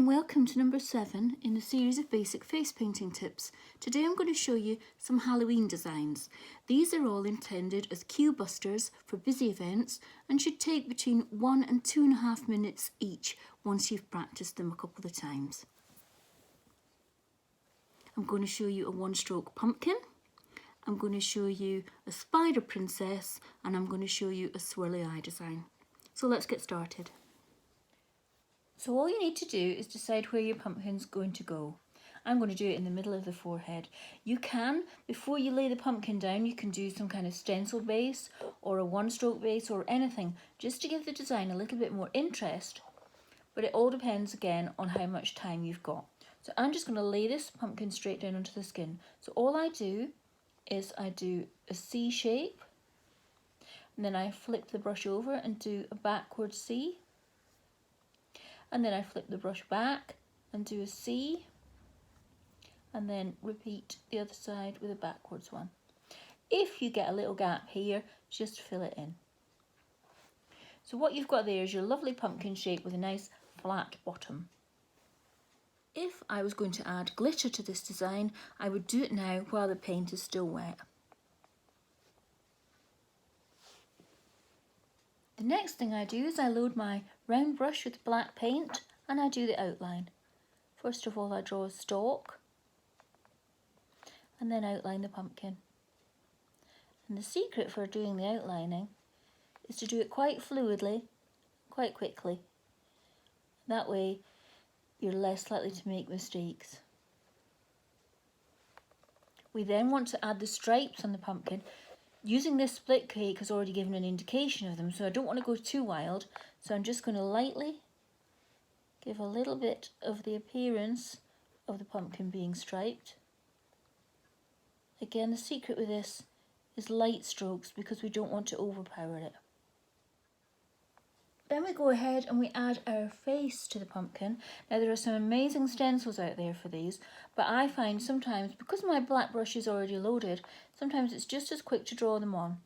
and welcome to number 7 in a series of basic face painting tips. Today I'm going to show you some Halloween designs. These are all intended as cue busters for busy events and should take between 1 and 2.5 minutes each once you've practiced them a couple of times. I'm going to show you a one-stroke pumpkin, I'm going to show you a spider princess, and I'm going to show you a swirly eye design. So let's get started. So all you need to do is decide where your pumpkin's going to go. I'm going to do it in the middle of the forehead. You can, before you lay the pumpkin down, you can do some kind of stencil base or a one-stroke base or anything, just to give the design a little bit more interest. But it all depends again on how much time you've got. So I'm just going to lay this pumpkin straight down onto the skin. So all I do is I do a C shape, and then I flip the brush over and do a backward C. And then I flip the brush back and do a C, and then repeat the other side with a backwards one. If you get a little gap here, just fill it in. So what you've got there is your lovely pumpkin shape with a nice flat bottom. If I was going to add glitter to this design, I would do it now while the paint is still wet. The next thing I do is I load my round brush with black paint and I do the outline. First of all, I draw a stalk and then outline the pumpkin. And the secret for doing the outlining is to do it quite fluidly, quite quickly. That way you're less likely to make mistakes. We then want to add the stripes on the pumpkin. Using this split cake has already given an indication of them, so I don't want to go too wild. So I'm just going to lightly give a little bit of the appearance of the pumpkin being striped. Again, the secret with this is light strokes because we don't want to overpower it. Then we go ahead and we add our face to the pumpkin. Now there are some amazing stencils out there for these, but I find sometimes, because my black brush is already loaded, sometimes it's just as quick to draw them on.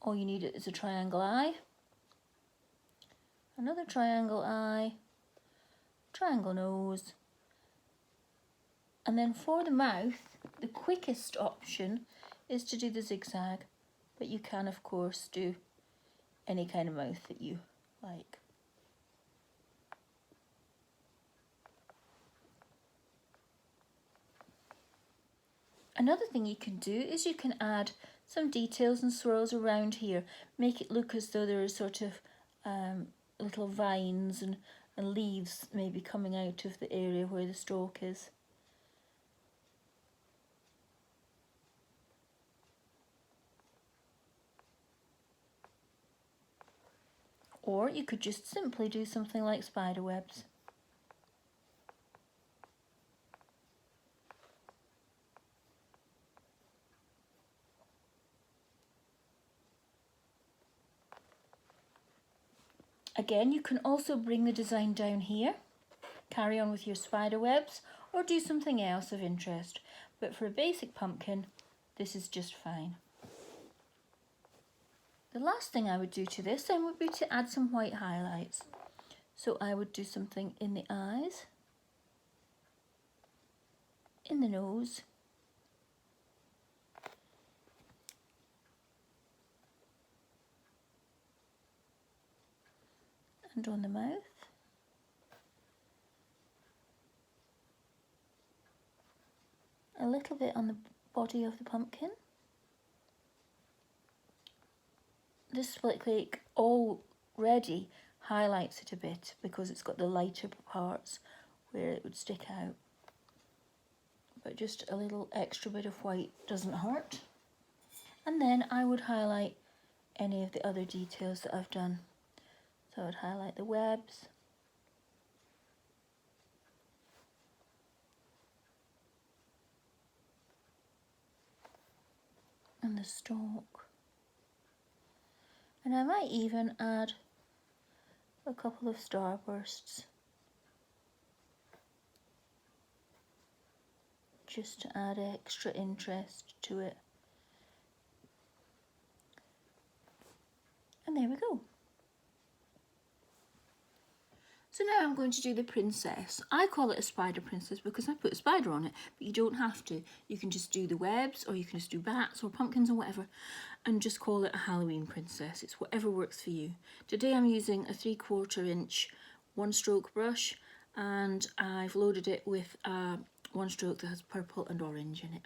All you need is a triangle eye, another triangle eye, triangle nose, and then for the mouth, the quickest option is to do the zigzag, but you can of course do any kind of mouth that you like. Another thing you can do is you can add some details and swirls around here, make it look as though there are sort of little vines and leaves maybe coming out of the area where the stalk is. Or you could just simply do something like spider webs. Again, you can also bring the design down here, carry on with your spider webs, or do something else of interest. But for a basic pumpkin, this is just fine. The last thing I would do to this then would be to add some white highlights. So I would do something in the eyes, in the nose, and on the mouth. A little bit on the body of the pumpkin. This split cake already highlights it a bit because it's got the lighter parts where it would stick out. But just a little extra bit of white doesn't hurt. And then I would highlight any of the other details that I've done. So I would highlight the webs, and the stalk. And I might even add a couple of starbursts just to add extra interest to it. And there we go. So now I'm going to do the princess. I call it a spider princess because I put a spider on it, but you don't have to. You can just do the webs, or you can just do bats or pumpkins or whatever, and just call it a Halloween princess. It's whatever works for you. Today I'm using a 3/4 inch 1-stroke brush, and I've loaded it with a 1-stroke that has purple and orange in it.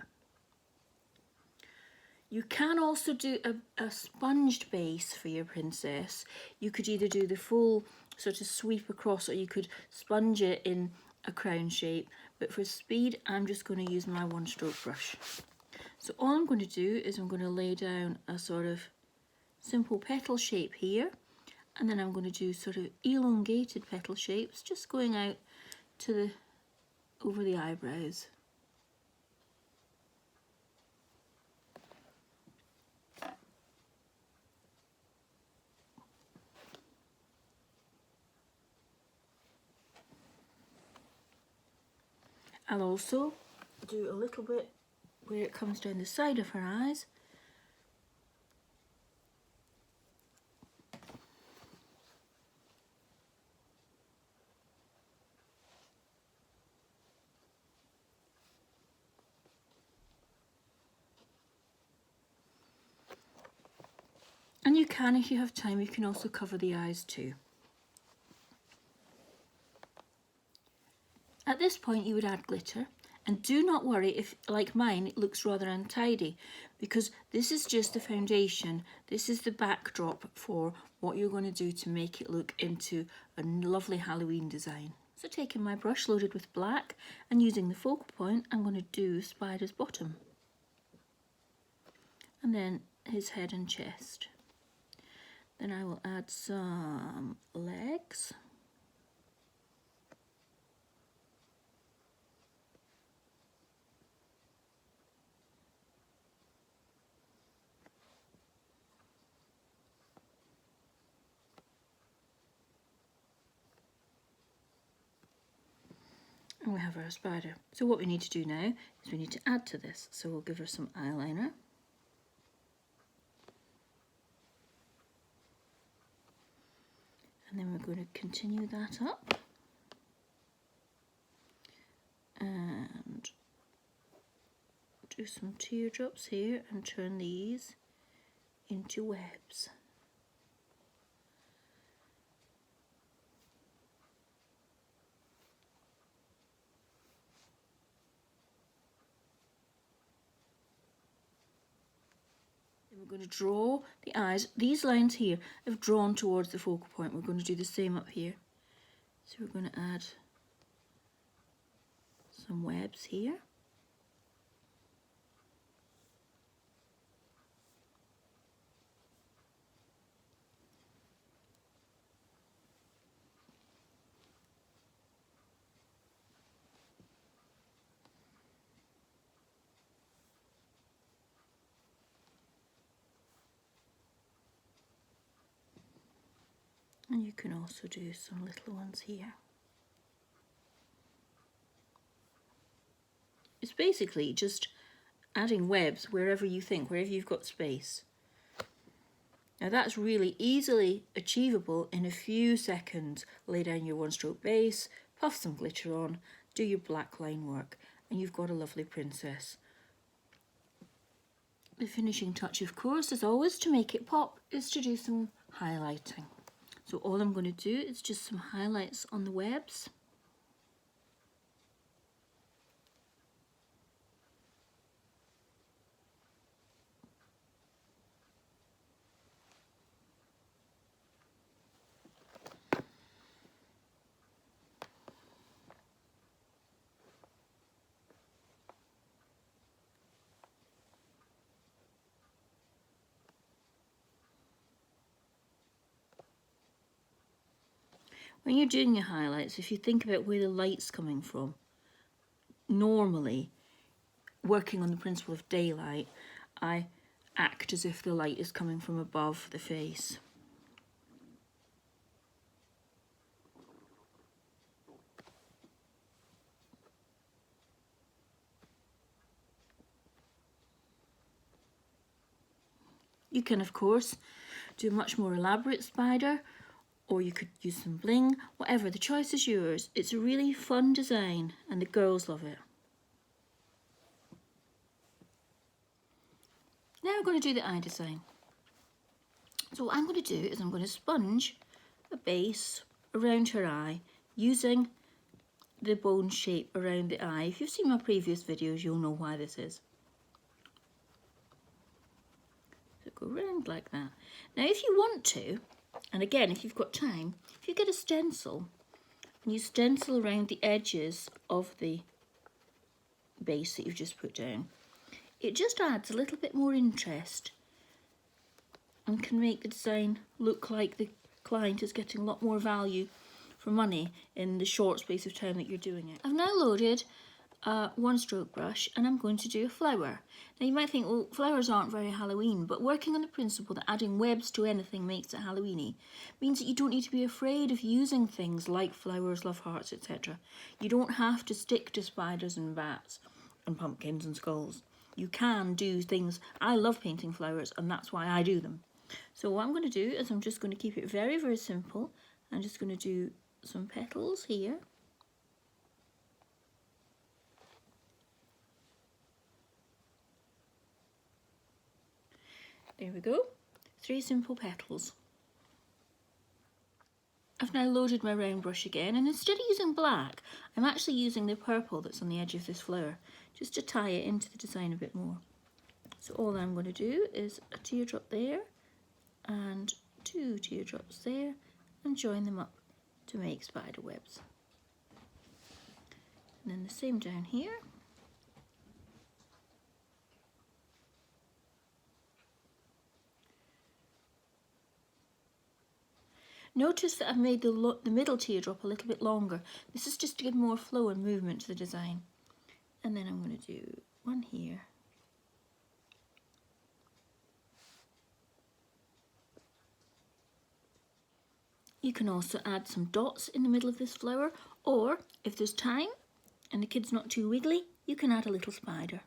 You can also do a sponged base for your princess. You could either do the full sort of sweep across, or you could sponge it in a crown shape. But for speed, I'm just going to use my 1-stroke brush. So all I'm going to do is I'm going to lay down a sort of simple petal shape here. And then I'm going to do sort of elongated petal shapes, just going out to over the eyebrows. I'll also do a little bit where it comes down the side of her eyes. And you can, if you have time, you can also cover the eyes too. At this point you would add glitter, and do not worry if, like mine, it looks rather untidy, because this is just the foundation. This is the backdrop for what you're going to do to make it look into a lovely Halloween design. So taking my brush loaded with black and using the focal point, I'm going to do Spider's bottom. And then his head and chest. Then I will add some legs. And we have our spider. So what we need to do now is we need to add to this. So we'll give her some eyeliner. And then we're going to continue that up. And do some teardrops here and turn these into webs. Then we're going to draw the eyes. These lines here have drawn towards the focal point. We're going to do the same up here. So we're going to add some webs here. And you can also do some little ones here. It's basically just adding webs wherever you think, wherever you've got space. Now that's really easily achievable in a few seconds. Lay down your 1-stroke base, puff some glitter on, do your black line work, and you've got a lovely princess. The finishing touch, of course, as always, to make it pop, is to do some highlighting. So all I'm going to do is just some highlights on the webs. When you're doing your highlights, if you think about where the light's coming from, normally, working on the principle of daylight, I act as if the light is coming from above the face. You can, of course, do a much more elaborate spider, or you could use some bling, whatever, the choice is yours. It's a really fun design and the girls love it. Now we're going to do the eye design. So what I'm going to do is I'm going to sponge a base around her eye using the bone shape around the eye. If you've seen my previous videos, you'll know why this is. So go round like that. Now if you want to, and again if you've got time, if you get a stencil and you stencil around the edges of the base that you've just put down, it just adds a little bit more interest and can make the design look like the client is getting a lot more value for money in the short space of time that you're doing it. I've now loaded a one stroke brush and I'm going to do a flower. Now you might think, well, flowers aren't very Halloween, but working on the principle that adding webs to anything makes it Halloweeny means that you don't need to be afraid of using things like flowers, love hearts, etc. You don't have to stick to spiders and bats and pumpkins and skulls. You can do things. I love painting flowers and that's why I do them. So what I'm going to do is I'm just going to keep it very, very simple. I'm just going to do some petals here. There we go. 3 simple petals. I've now loaded my round brush again, and instead of using black, I'm actually using the purple that's on the edge of this flower, just to tie it into the design a bit more. So all I'm going to do is a teardrop there, and 2 teardrops there, and join them up to make spider webs. And then the same down here. Notice that I've made the middle teardrop a little bit longer. This is just to give more flow and movement to the design. And then I'm going to do one here. You can also add some dots in the middle of this flower, or if there's time and the kid's not too wiggly, you can add a little spider.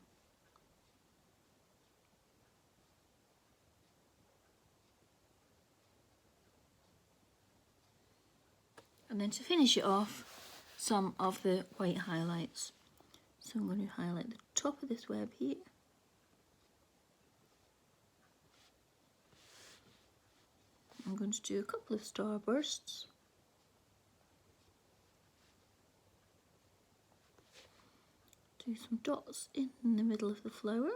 And then to finish it off, some of the white highlights. So I'm going to highlight the top of this web here. I'm going to do a couple of starbursts. Do some dots in the middle of the flower.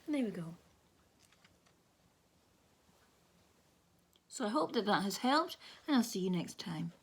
And there we go. So I hope that has helped, and I'll see you next time.